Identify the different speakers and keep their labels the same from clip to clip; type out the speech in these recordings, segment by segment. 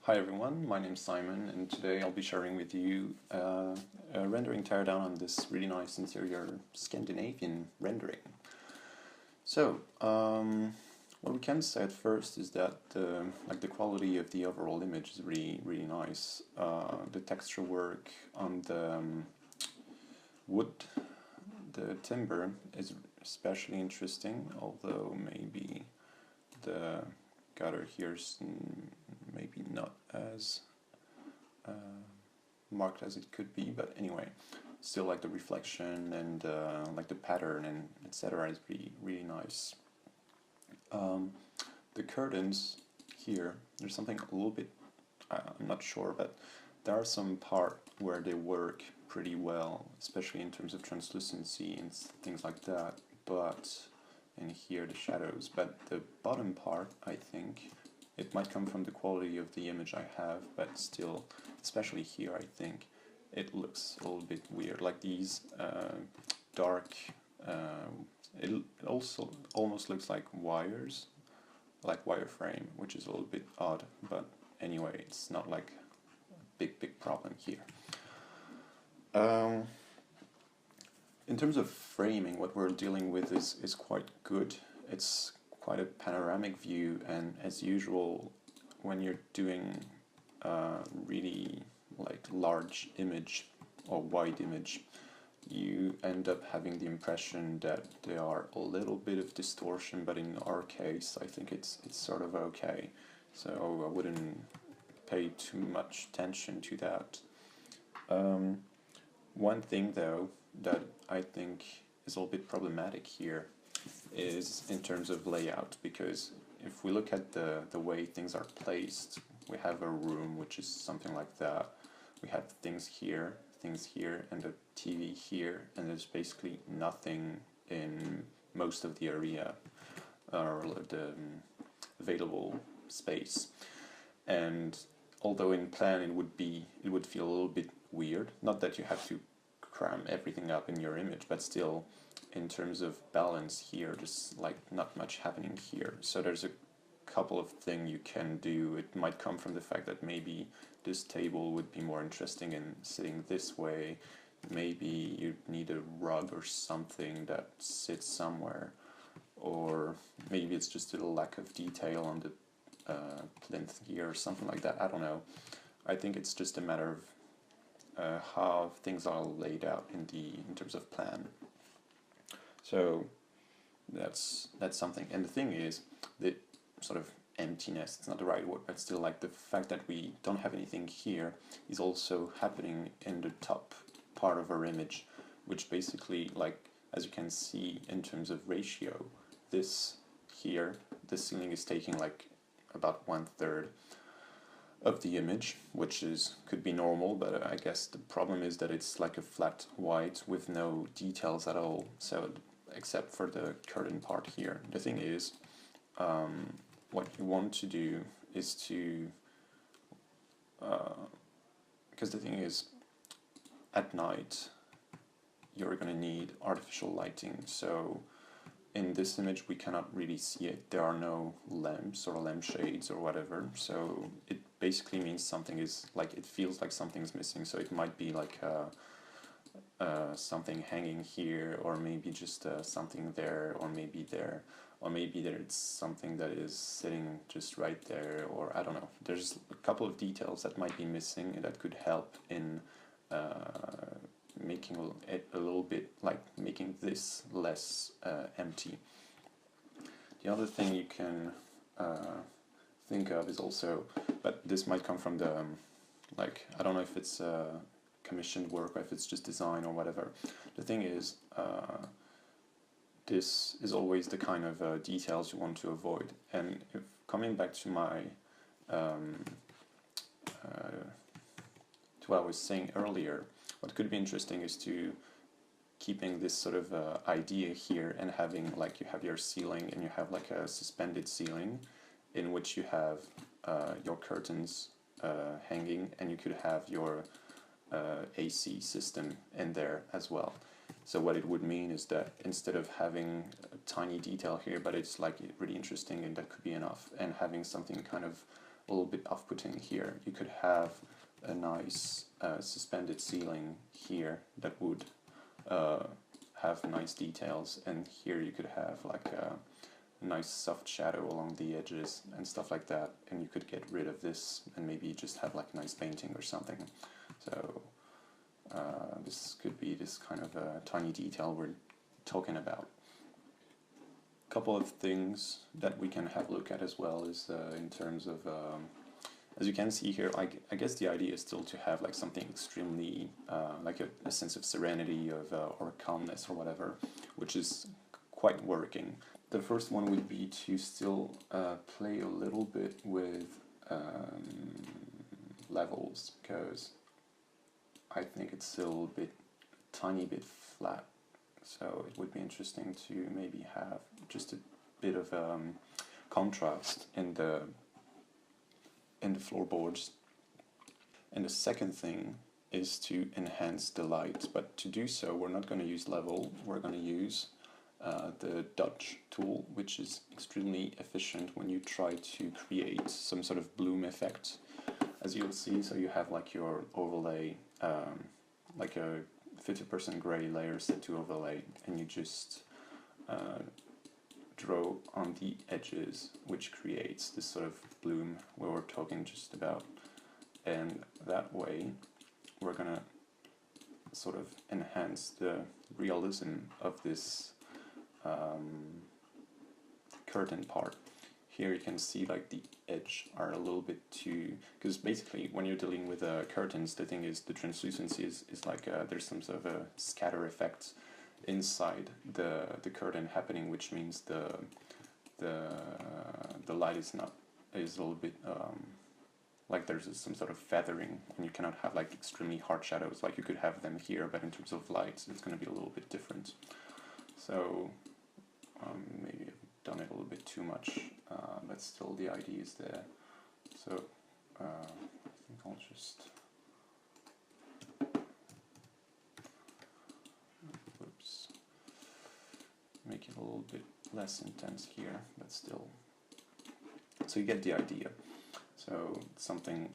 Speaker 1: Hi everyone, my name's Simon, and today I'll be sharing with you a rendering teardown on this really nice interior Scandinavian rendering. So, what we can say at first is that the quality of the overall image is really nice. The texture work on the wood, the timber, is especially interesting, although maybe the gutter here's maybe not as marked as it could be, but anyway, still like the reflection and like the pattern and etc. is really nice. The curtains here, there's something a little bit, I'm not sure, but there are some part where they work pretty well, especially in terms of translucency and things like that, but and here the shadows, but the bottom part, I think, it might come from the quality of the image I have, but still, especially here, I think, it looks a little bit weird, like these dark, it also almost looks like wires, like wireframe, which is a little bit odd, but anyway, it's not like a big problem here. In terms of framing, what we're dealing with is quite good. It's quite a panoramic view, and as usual, when you're doing really like large image or wide image, you end up having the impression that there are a little bit of distortion, but in our case, I think it's sort of okay. So I wouldn't pay too much attention to that. One thing though that I think is a little bit problematic here is in terms of layout, because if we look at the way things are placed, we have a room which is something like that. We have things here, and a TV here, and there's basically nothing in most of the area or the available space. And although in plan it would feel a little bit weird, not that you have to cram everything up in your image, but still in terms of balance here, just like not much happening here. So there's a couple of things you can do. It might come from the fact that maybe this table would be more interesting in sitting this way. Maybe you need a rug or something that sits somewhere, or maybe it's just a lack of detail on the plinth here or something like that. I don't know. I think it's just a matter of how things are laid out in terms of plan. So that's something. And the thing is, the sort of emptiness, it's not the right word, but still, like the fact that we don't have anything here is also happening in the top part of our image, which basically, like, as you can see in terms of ratio, this here, the ceiling is taking like about 1/3 of the image, which could be normal, but I guess the problem is that it's like a flat white with no details at all, so except for the curtain part here. The thing is, what you want to do is to, because the thing is, at night you're going to need artificial lighting, so in this image we cannot really see it. There are no lamps or lampshades or whatever, so it basically means something is, like, it feels like something's missing. So it might be like something hanging here, or maybe just something there, or maybe there, or maybe there's something that is sitting just right there, or I don't know. There's a couple of details that might be missing and that could help in making it a little bit, like making this less empty. The other thing you can think of is also, but this might come from the, like, I don't know if it's commissioned work or if it's just design or whatever. The thing is, this is always the kind of details you want to avoid. And if coming back to my to what I was saying earlier, what could be interesting is to keeping this sort of idea here and having, like, you have your ceiling and you have like a suspended ceiling in which you have your curtains hanging, and you could have your AC system in there as well. So what it would mean is that instead of having a tiny detail here, but it's like really interesting and that could be enough, and having something kind of a little bit off-putting here, you could have a nice suspended ceiling here that would have nice details, and here you could have like a nice soft shadow along the edges and stuff like that, and you could get rid of this and maybe just have like a nice painting or something. So this could be this kind of a tiny detail we're talking about. A couple of things that we can have a look at as well is in terms of as you can see here, I guess the idea is still to have like something extremely like a sense of serenity of or calmness or whatever, which is quite working. The first one would be to still play a little bit with levels, because I think it's still a tiny bit flat. So it would be interesting to maybe have just a bit of contrast in the floorboards. And the second thing is to enhance the light, but to do so we're not going to use level, we're going to use the dodge tool, which is extremely efficient when you try to create some sort of bloom effect. As you'll see, so you have like your overlay, like a 50% gray layer set to overlay, and you just draw on the edges, which creates this sort of bloom we were talking just about. And that way we're gonna sort of enhance the realism of this curtain part. Here you can see like the edge are a little bit too, because basically when you're dealing with curtains, the thing is the translucency is like there's some sort of a scatter effect inside the curtain happening, which means the light is a little bit like there's some sort of feathering, and you cannot have like extremely hard shadows like you could have them here, but in terms of light it's going to be a little bit different. So maybe I've done it a little bit too much, but still the idea is there. So I think I'll just make it a little bit less intense here, but still. So you get the idea. So something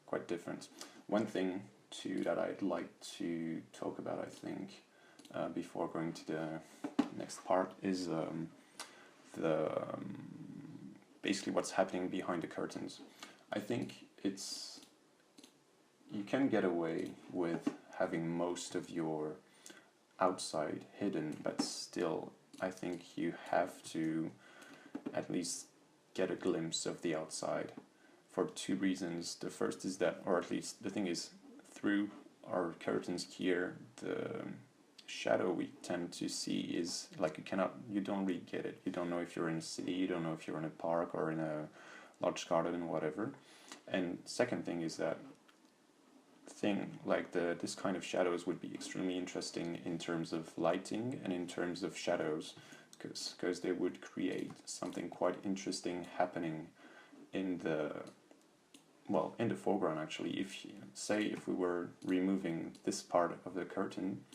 Speaker 1: quite different. One thing too that I'd like to talk about, I think, before going to the next part is basically what's happening behind the curtains. I think you can get away with having most of your outside hidden, but still I think you have to at least get a glimpse of the outside for two reasons. The first is that, or at least the thing is, through our curtains here, the shadow we tend to see is like you don't really get it. You don't know if you're in a city, you don't know if you're in a park or in a large garden or whatever. And second thing is that this kind of shadows would be extremely interesting in terms of lighting and in terms of shadows, because they would create something quite interesting happening in the foreground. Actually, if we were removing this part of the curtain,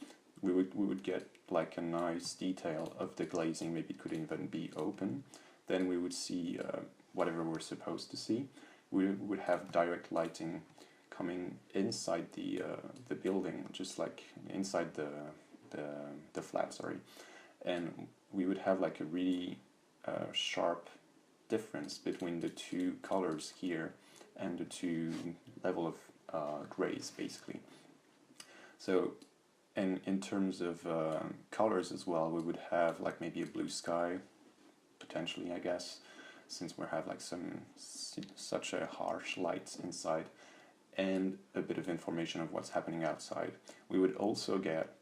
Speaker 1: we would get like a nice detail of the glazing. Maybe it could even be open. Then we would see whatever we're supposed to see. We would have direct lighting coming inside the building, just like inside the flat. Sorry, and we would have like a really sharp difference between the two colors here and the two level of grays, basically. So, and in terms of colors as well, we would have like maybe a blue sky, potentially, I guess, since we have like such a harsh light inside, and a bit of information of what's happening outside. We would also get,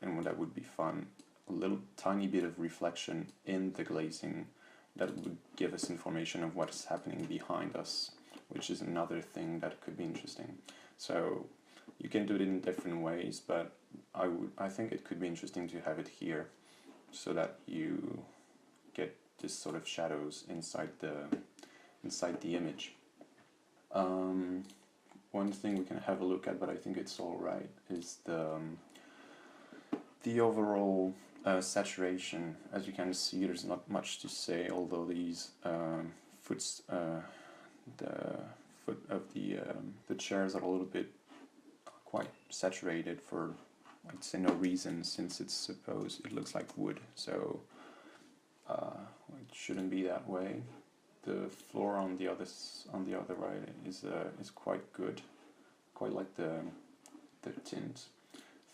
Speaker 1: and that would be fun, a little tiny bit of reflection in the glazing that would give us information of what's happening behind us, which is another thing that could be interesting. So you can do it in different ways, but I think it could be interesting to have it here, so that you get this sort of shadows inside the image. One thing we can have a look at, but I think it's all right, is the the overall saturation, as you can see, there's not much to say, although these the foot of the chairs are a little bit quite saturated for, I'd say, no reason, since it looks like wood, so it shouldn't be that way. The floor on the other right is quite good, quite like the tint.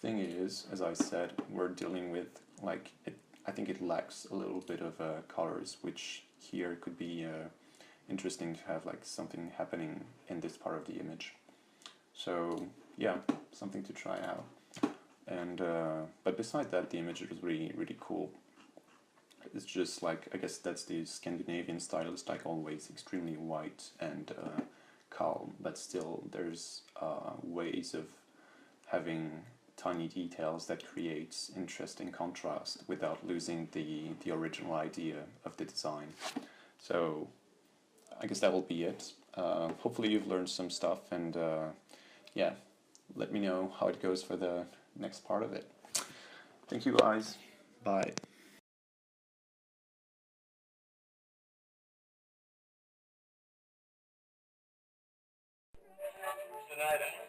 Speaker 1: Thing is, as I said, we're dealing with like it. I think it lacks a little bit of colors, which here could be interesting to have like something happening in this part of the image. So yeah, something to try out. And but beside that, the image is really cool. It's just like, I guess that's the Scandinavian style. It's like always extremely white and calm, but still there's ways of having tiny details that creates interesting contrast without losing the original idea of the design. So I guess that will be it. Hopefully you've learned some stuff, and yeah, let me know how it goes for the next part of it. Thank you guys. Bye.
Speaker 2: Snyder.